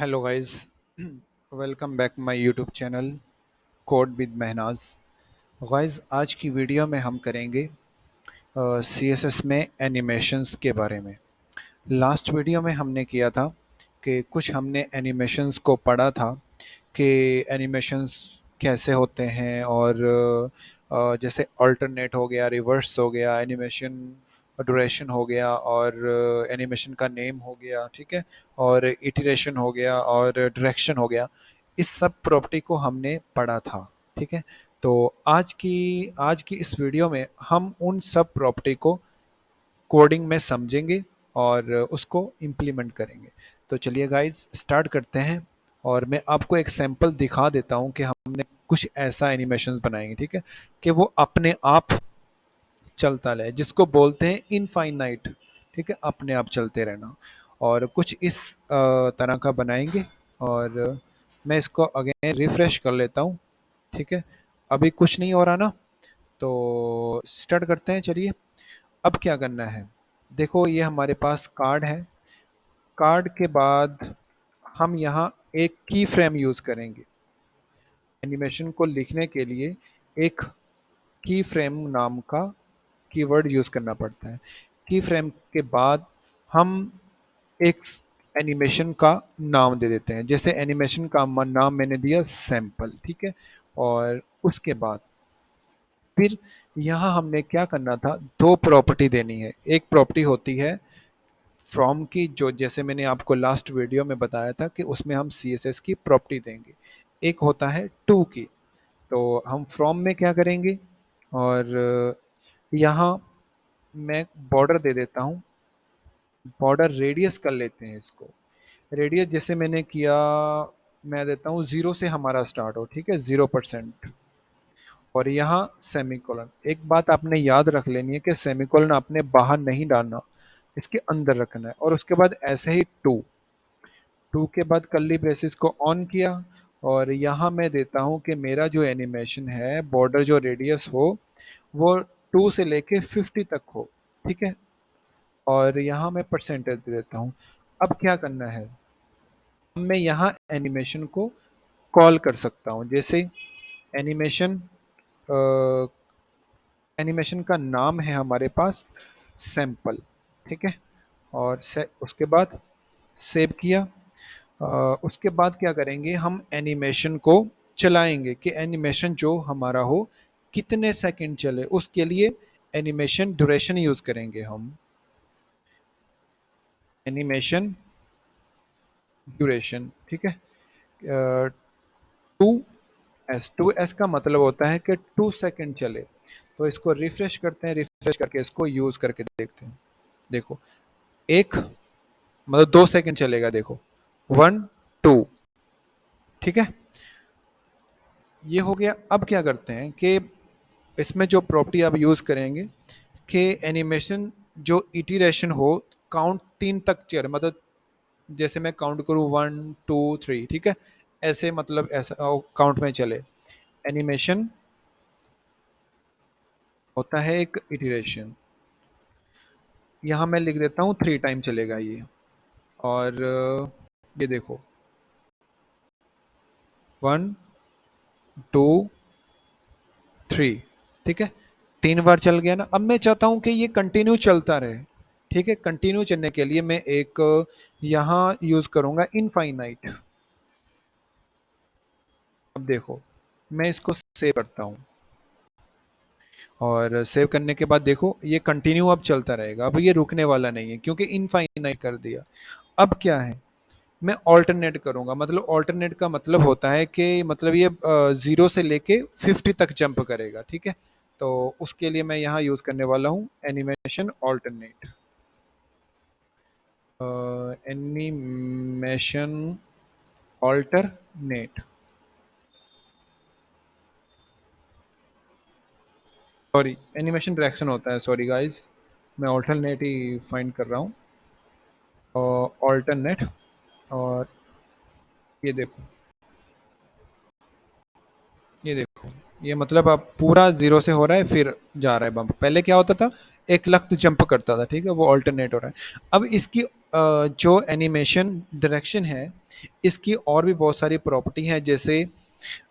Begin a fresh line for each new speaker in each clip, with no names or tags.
Hello guys, welcome back my YouTube channel code with Mahnaz. Guys, आज की video में हम करेंगे सीएसएस में एनिमेशंस के बारे में। लास्ट वीडियो में हमने किया था कि कुछ हमने एनिमेशंस को पढ़ा था कि एनिमेशंस कैसे होते हैं और जैसे अल्टरनेट हो गया, रिवर्स हो गया, एनिमेशन ड्यूरेशन हो गया और एनिमेशन का नेम हो गया, ठीक है, और इटरेशन हो गया और डायरेक्शन हो गया। इस सब प्रॉपर्टी को हमने पढ़ा था, ठीक है। तो आज की इस वीडियो में हम उन सब प्रॉपर्टी को कोडिंग में समझेंगे और उसको इम्प्लीमेंट करेंगे। तो चलिए गाइस, स्टार्ट करते हैं और मैं आपको एक सैंपल दिखा देता हूं कि हमने कुछ ऐसा एनिमेशंस बनाएंगे, ठीक है, कि वो अपने आप चलता रहे, जिसको बोलते हैं इनफाइनाइट, ठीक है, अपने आप चलते रहना। और कुछ इस तरह का बनाएंगे और मैं इसको अगेन रिफ्रेश कर लेता हूँ, ठीक है। अभी कुछ नहीं हो रहा ना, तो स्टार्ट करते हैं। चलिए, अब क्या करना है, देखो ये हमारे पास कार्ड है। कार्ड के बाद हम यहाँ एक की फ्रेम यूज़ करेंगे। एनिमेशन को लिखने के लिए एक की फ्रेम नाम का कीवर्ड यूज़ करना पड़ता है। की फ्रेम के बाद हम एक एनिमेशन का नाम दे देते हैं। जैसे एनिमेशन का नाम मैंने दिया सैंपल, ठीक है। और उसके बाद फिर यहाँ हमने क्या करना था, दो प्रॉपर्टी देनी है। एक प्रॉपर्टी होती है फ्रॉम की, जो जैसे मैंने आपको लास्ट वीडियो में बताया था कि उसमें हम सीएसएस की प्रॉपर्टी देंगे। एक होता है टू की। तो हम फ्रॉम में क्या करेंगे, और यहाँ मैं बॉर्डर दे देता हूँ। बॉर्डर रेडियस कर लेते हैं इसको। रेडियस जैसे मैंने किया, मैं देता हूँ 0 से हमारा स्टार्ट हो, ठीक है, 0%। और यहाँ सेमीकोलन। एक बात आपने याद रख लेनी है कि सेमीकोलन आपने बाहर नहीं डालना, इसके अंदर रखना है। और उसके बाद ऐसे ही टू। टू के बाद कर्ली ब्रेसेस को ऑन किया और यहाँ मैं देता हूँ कि मेरा जो एनिमेशन है, बॉर्डर जो रेडियस हो वो 2 से लेके 50 तक हो, ठीक है। और यहाँ मैं परसेंटेज दे देता हूँ। अब क्या करना है, मैं यहाँ एनिमेशन को कॉल कर सकता हूँ। जैसे एनिमेशन एनिमेशन का नाम है हमारे पास सैंपल, ठीक है। और उसके बाद सेव किया। उसके बाद क्या करेंगे, हम एनिमेशन को चलाएंगे कि एनिमेशन जो हमारा हो कितने सेकंड चले। उसके लिए एनिमेशन ड्यूरेशन यूज करेंगे हम। एनिमेशन ड्यूरेशन, ठीक है। टू एस, टू एस का मतलब होता है कि 2 सेकंड चले। तो इसको रिफ्रेश करते हैं, रिफ्रेश करके इसको यूज करके देखते हैं। देखो, एक मतलब 2 सेकंड चलेगा, देखो, 1 2, ठीक है। ये हो गया। अब क्या करते हैं कि इसमें जो प्रॉपर्टी आप यूज़ करेंगे कि एनिमेशन जो इटरेशन हो, काउंट 3 तक चले, मतलब जैसे मैं काउंट करूँ 1 2 3, ठीक है, ऐसे मतलब ऐसा काउंट में चले। एनिमेशन होता है एक इटरेशन। यहाँ मैं लिख देता हूँ 3 टाइम चलेगा ये। और ये देखो, 1 2 3, ठीक है, 3 बार चल गया ना। अब मैं चाहता हूं कि ये कंटिन्यू चलता रहे, ठीक है। कंटिन्यू चलने के लिए मैं एक यहाँ यूज करूंगा इनफाइनाइट। अब देखो, मैं इसको सेव करता हूँ और सेव करने के बाद देखो ये कंटिन्यू अब चलता रहेगा। अब ये रुकने वाला नहीं है क्योंकि इनफाइनाइट कर दिया। अब क्या है, मैं ऑल्टरनेट करूंगा। मतलब ऑल्टरनेट का मतलब होता है कि मतलब ये 0 से लेके 50 तक जंप करेगा, ठीक है। तो उसके लिए मैं यहाँ यूज करने वाला हूँ animation alternate. Animation alternate, sorry, animation direction होता है, सॉरी गाइस, मैं ऑल्टरनेट ही फाइंड कर रहा हूँ। ऑल्टरनेट। और ये देखो, ये देखो, ये मतलब अब पूरा 0 से हो रहा है फिर जा रहा है बम्प। पहले क्या होता था, एक लख्त जंप करता था, ठीक है, वो ऑल्टरनेट हो रहा है। अब इसकी जो एनिमेशन डायरेक्शन है, इसकी और भी बहुत सारी प्रॉपर्टी हैं, जैसे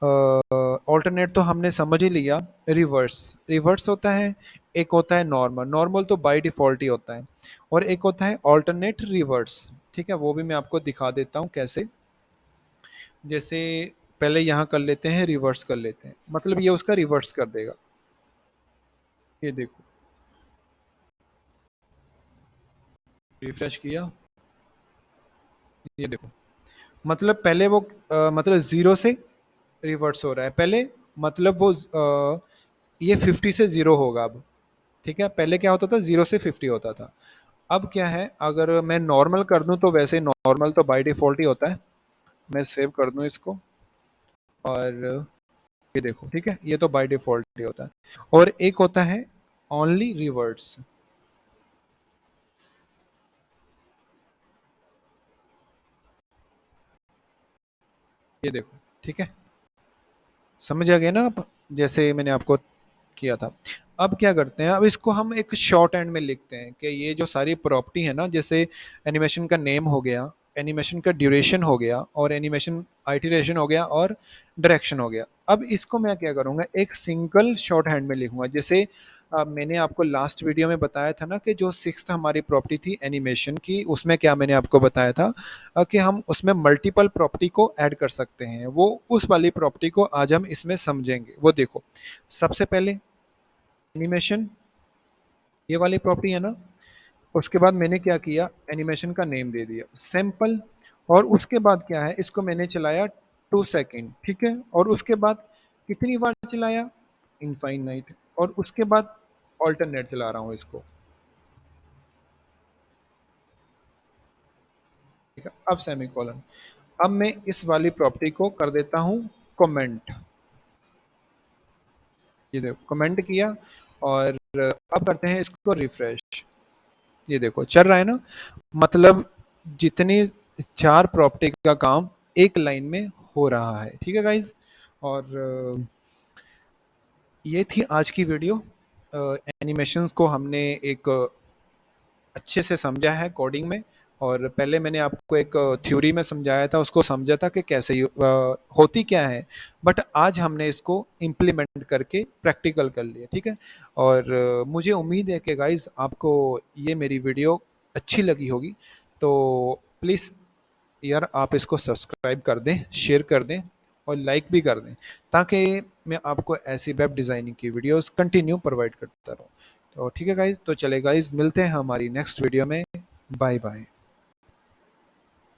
ऑल्टरनेट तो हमने समझ ही लिया। रिवर्स, रिवर्स होता है। एक होता है नॉर्मल, नॉर्मल तो बाय डिफ़ॉल्ट ही होता है। और एक होता है ऑल्टरनेट रिवर्स। ठीक है, वो भी मैं आपको दिखा देता हूँ कैसे। जैसे पहले यहाँ कर लेते हैं, रिवर्स कर लेते हैं, मतलब ये उसका रिवर्स कर देगा। ये देखो, रिफ्रेश किया, ये देखो, मतलब पहले वो मतलब ज़ीरो से रिवर्स हो रहा है पहले। मतलब वो ये 50 से ज़ीरो होगा अब। ठीक है, पहले क्या होता था, 0 से 50 होता था। अब क्या है, अगर मैं नॉर्मल कर दूं तो वैसे नॉर्मल तो बाय डिफ़ॉल्ट ही होता है। मैं सेव कर दूं इसको, और ये देखो, ठीक है, ये तो बाय डिफ़ॉल्ट ही होता है। और एक होता है ओनली रिवर्स। ये देखो, ठीक है, समझ आ गया ना आप, जैसे मैंने आपको किया था। अब क्या करते हैं, अब इसको हम एक शॉर्ट एंड में लिखते हैं कि ये जो सारी प्रॉपर्टी है ना, जैसे एनिमेशन का नेम हो गया, एनिमेशन का ड्यूरेशन हो गया, और एनिमेशन आइटरेशन हो गया, और डायरेक्शन हो गया। अब इसको मैं क्या करूँगा, एक सिंगल शॉर्ट हैंड में लिखूंगा। जैसे मैंने आपको लास्ट वीडियो में बताया था ना कि जो सिक्स्थ हमारी प्रॉपर्टी थी एनिमेशन की, उसमें क्या मैंने आपको बताया था कि हम उसमें मल्टीपल प्रॉपर्टी को ऐड कर सकते हैं। वो उस वाली प्रॉपर्टी को आज हम इसमें समझेंगे। वो देखो, सबसे पहले एनिमेशन, ये वाली प्रॉपर्टी है ना, उसके बाद मैंने क्या किया, एनिमेशन का नेम दे दिया सैंपल। और उसके बाद क्या है, इसको मैंने चलाया 2 सेकेंड, ठीक है, और उसके बाद कितनी बार चलाया, इनफाइनाइट। और उसके बाद ऑल्टरनेट चला रहा हूँ इसको। ठीक है, अब सेमी कॉलन। अब मैं इस वाली प्रॉपर्टी को कर देता हूँ कमेंट। ये देखो, कमेंट किया, और अब करते हैं इसको रिफ्रेश। ये देखो, चल रहा है ना, मतलब जितनी चार प्रॉपर्टी का काम एक लाइन में हो रहा है। ठीक है गाइज, और ये थी आज की वीडियो। एनिमेशंस को हमने एक अच्छे से समझा है कोडिंग में। और पहले मैंने आपको एक थ्योरी में समझाया था, उसको समझा था कि कैसे होती क्या है। बट आज हमने इसको इम्प्लीमेंट करके प्रैक्टिकल कर लिया। ठीक है, और मुझे उम्मीद है कि गाइज आपको ये मेरी वीडियो अच्छी लगी होगी। तो प्लीज़ यार, आप इसको सब्सक्राइब कर दें, शेयर कर दें, और लाइक भी कर दें, ताकि मैं आपको ऐसी वेब डिज़ाइनिंग की वीडियोस कंटिन्यू प्रोवाइड करता रहूँ। तो ठीक है गाइज, तो चले गाइज, मिलते हैं हमारी नेक्स्ट वीडियो में। Bye bye.